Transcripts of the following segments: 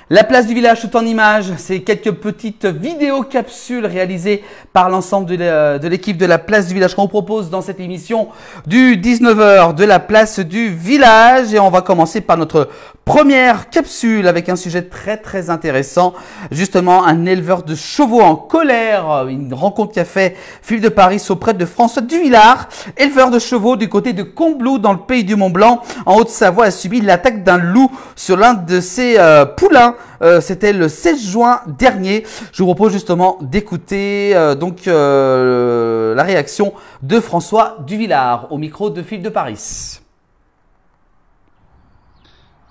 La place du village tout en images, c'est quelques petites vidéos capsules réalisées par l'ensemble de l'équipe de la place du village qu'on vous propose dans cette émission du 19h de la place du village. Et on va commencer par notre première capsule avec un sujet très intéressant. Justement, un éleveur de chevaux en colère, une rencontre qu'a fait Philippe de Paris auprès de François Duvillard. Éleveur de chevaux du côté de Combloux dans le pays du Mont-Blanc, en Haute-Savoie, a subi l'attaque d'un loup sur l'un de ses poulains. C'était le 16 juin dernier. Je vous propose justement d'écouter la réaction de François Duvillard au micro de Philippe de Paris.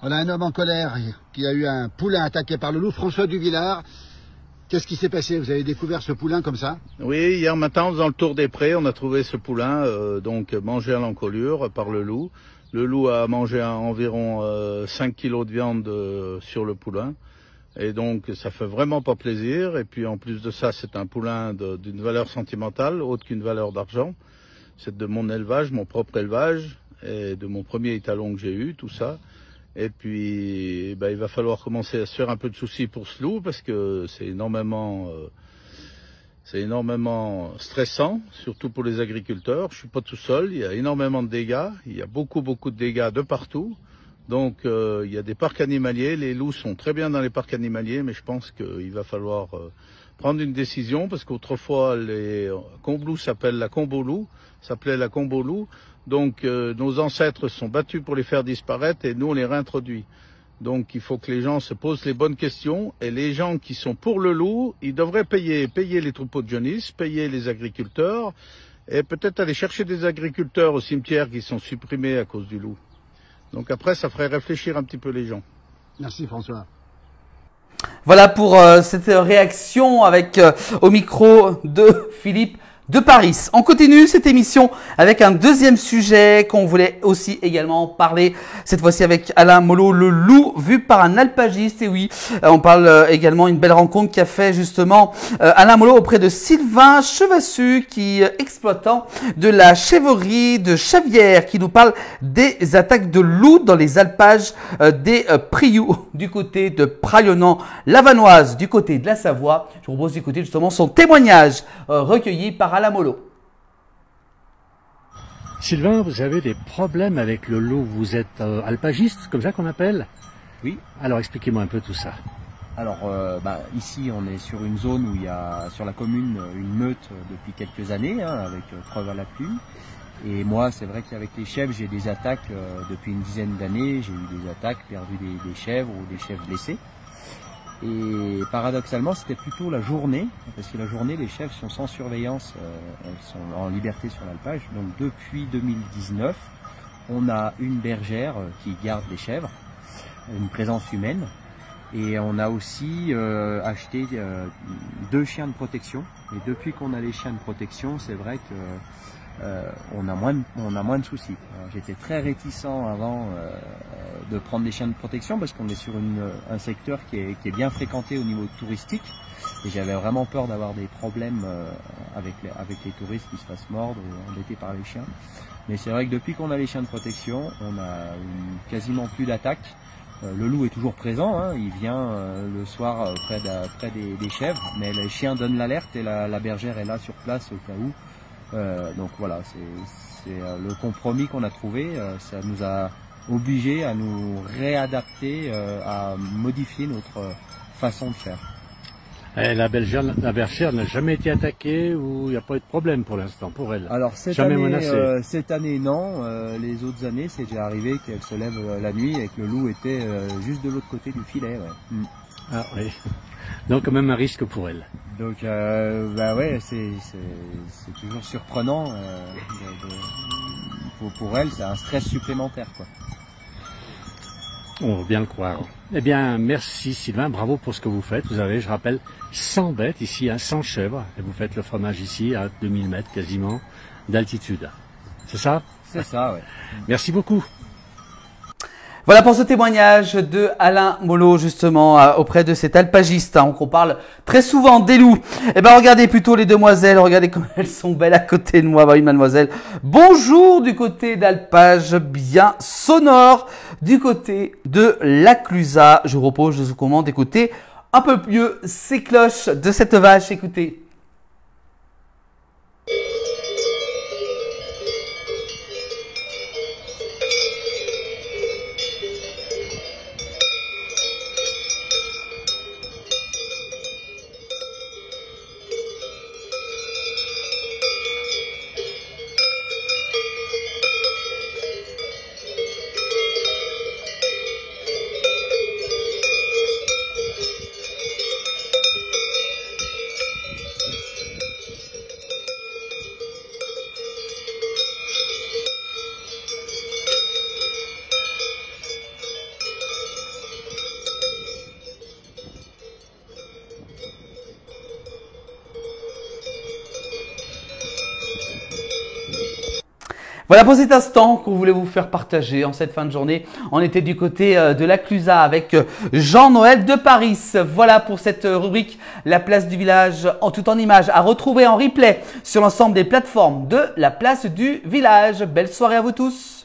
On a un homme en colère qui a eu un poulain attaqué par le loup, François Duvillard. Qu'est-ce qui s'est passé? Vous avez découvert ce poulain comme ça? Oui, hier matin, en faisant le tour des prés, on a trouvé ce poulain mangé à l'encolure par le loup. Le loup a mangé environ 5 kilos de viande sur le poulain. Et donc, ça fait vraiment pas plaisir. Et puis, en plus de ça, c'est un poulain d'une valeur sentimentale, autre qu'une valeur d'argent. C'est de mon élevage, mon propre élevage, et de mon premier étalon que j'ai eu, tout ça. Et puis, il va falloir commencer à se faire un peu de soucis pour ce loup, parce que c'est énormément stressant, surtout pour les agriculteurs. Je suis pas tout seul, il y a énormément de dégâts, il y a beaucoup de dégâts de partout. Donc il y a des parcs animaliers, les loups sont très bien dans les parcs animaliers, mais je pense qu'il va falloir prendre une décision, parce qu'autrefois Combloux s'appelait la Combolou. Donc nos ancêtres se sont battus pour les faire disparaître et nous on les réintroduit. Donc il faut que les gens se posent les bonnes questions, et les gens qui sont pour le loup, ils devraient payer les troupeaux de jaunisses, payer les agriculteurs, et peut-être aller chercher des agriculteurs au cimetière qui sont supprimés à cause du loup. Donc après, ça ferait réfléchir un petit peu les gens. Merci François. Voilà pour cette réaction avec au micro de Philippe de Paris. On continue cette émission avec un deuxième sujet qu'on voulait aussi également parler, cette fois-ci avec Alain Molot, le loup vu par un alpagiste. Et oui, on parle également d'une belle rencontre qu'a fait justement Alain Molot auprès de Sylvain Chevassu, qui exploitant de la chèvrerie de Chavières, qui nous parle des attaques de loups dans les alpages des Prioux, du côté de Praillonnan-Lavanoise, du côté de la Savoie. Je vous propose d'écouter justement son témoignage recueilli par Alain Molot. Sylvain, vous avez des problèmes avec le loup. Vous êtes alpagiste, comme ça qu'on appelle? Oui. Alors expliquez-moi un peu tout ça. Alors ici on est sur une zone où il y a sur la commune une meute depuis quelques années, avec preuve à l'appui. Et moi c'est vrai qu'avec les chèvres j'ai des attaques depuis une dizaine d'années. J'ai eu des attaques, perdu des chèvres ou des chèvres blessées. Et paradoxalement, c'était plutôt la journée, parce que la journée, les chèvres sont sans surveillance, elles sont en liberté sur l'alpage. Donc depuis 2019, on a une bergère qui garde les chèvres, une présence humaine. Et on a aussi acheté 2 chiens de protection. Et depuis qu'on a les chiens de protection, c'est vrai que on a moins de soucis. J'étais très réticent avant de prendre des chiens de protection, parce qu'on est sur un secteur qui est bien fréquenté au niveau touristique, et j'avais vraiment peur d'avoir des problèmes avec les touristes qui se fassent mordre ou embêtés par les chiens. Mais c'est vrai que depuis qu'on a les chiens de protection, on a quasiment plus d'attaques. Le loup est toujours présent, il vient le soir près des chèvres, mais les chiens donnent l'alerte et la bergère est là sur place au cas où. Donc voilà, c'est le compromis qu'on a trouvé. Ça nous a obligés à nous réadapter, à modifier notre façon de faire. Et la bergère n'a jamais été attaquée, ou il n'y a pas eu de problème pour l'instant pour elle? Alors cette année non, les autres années c'est déjà arrivé qu'elle se lève la nuit et que le loup était juste de l'autre côté du filet. Ouais. Ah oui, donc quand même un risque pour elle. Donc ouais, c'est toujours surprenant. Pour elle, c'est un stress supplémentaire, quoi. On veut bien le croire. Eh bien, merci Sylvain, bravo pour ce que vous faites. Vous avez, je rappelle, 100 bêtes ici, 100 chèvres, et vous faites le fromage ici à 2000 mètres quasiment d'altitude. C'est ça? C'est ça, ouais. Merci beaucoup. Voilà pour ce témoignage de Alain Mollo, justement, auprès de cet alpagiste. Hein, on parle très souvent des loups. Eh ben, regardez plutôt les demoiselles, regardez comme elles sont belles à côté de moi. Bah oui, mademoiselle. Bonjour du côté d'Alpage, bien sonore. Du côté de la Clusaz, je vous propose, je vous commande d'écouter un peu mieux ces cloches de cette vache. Écoutez. Voilà pour cet instant qu'on voulait vous faire partager en cette fin de journée. On était du côté de la Clusaz avec Jean-Noël de Paris. Voilà pour cette rubrique La place du village tout en images à retrouver en replay sur l'ensemble des plateformes de la place du village. Belle soirée à vous tous.